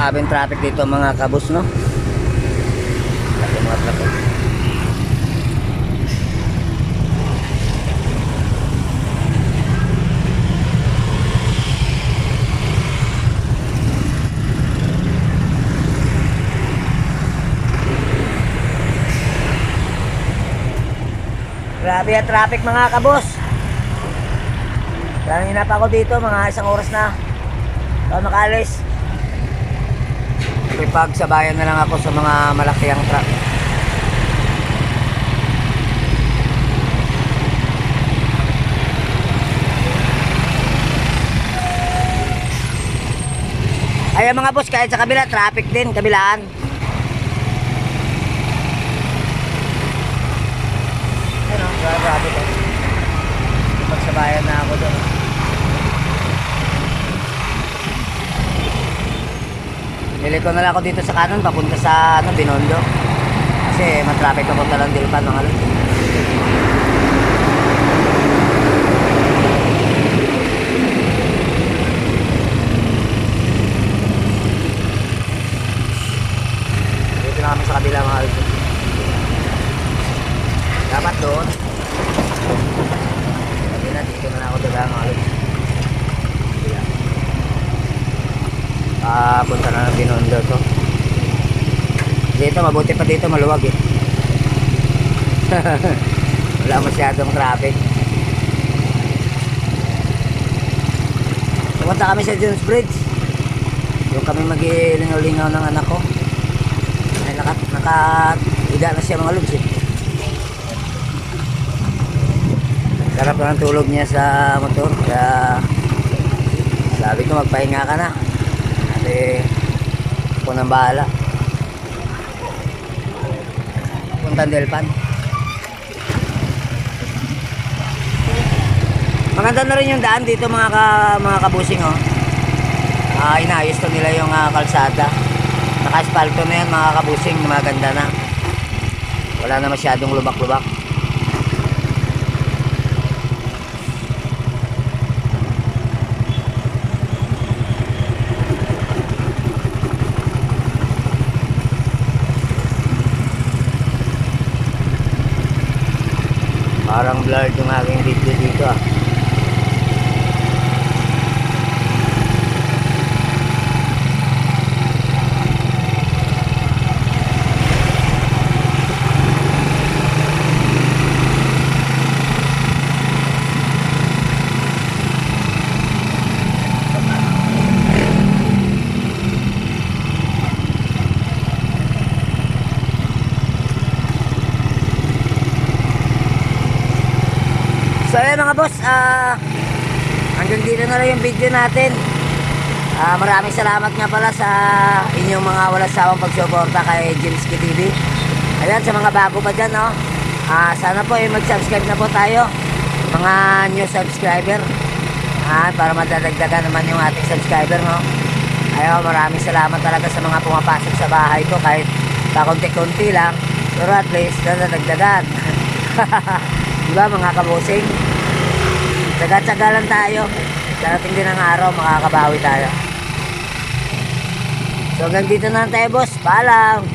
Grabing traffic dito mga kabus, no? Grabe mga traffic. Grabe ang traffic mga kabus. Kanina pa ako dito, mga isang oras na para makalis. Ipagsabayan na lang ako sa mga malakiang truck. Ayan mga boss, kahit sa kabila, traffic din, kabilaan. Ayan o, grabe ko. Ipagsabayan na ako doon. Niliko na lang ako dito sa kanan, papunta sa Binondo. Kasi matraffic ako talang Dilpan mga lods. Dito na kami sa kabila mga lods. Dapat doon. Sabi na, dito na ako doon mga lods. Punta na ng Binondo to. Dito, mabuti pa dito, maluwag eh. Wala masyadong traffic. Pumunta kami sa Jones Bridge. Yung kami mag-ilingaw-lingaw ng anak ko. Ay, naka-higa na siya mga lods eh. Sarap na ng tulog niya sa motor. Kaya sabi ko, magpahinga ka na. Kasi ako nang bahala. Puntang Delpan. Maganda na rin yung daan dito mga kabusing oh. Inayos to nila yung kalsada. Naka-asphalto na yan mga kabusing, maganda na. Wala na masyadong lubak-lubak. Parang blurred yung aking video dito ah. So ayan mga boss, hanggang dito na lang yung video natin. Maraming salamat nga pala sa inyong mga walang sawang pagsuporta kay Jimski TV. Ayan, sa mga bago pa dyan, no? Sana po mag-subscribe na po tayo, mga new subscriber, para madadagdagan naman yung ating subscriber, no? Ayan, maraming salamat talaga sa mga pumapasok sa bahay ko, kahit pakunti-kunti lang, pero at least nadadagdagan. Diba mga kabusing? Tsaga-tsaga lang tayo. Darating din ang araw, makakabawi tayo. So hanggang dito na lang tayo boss. Paalam!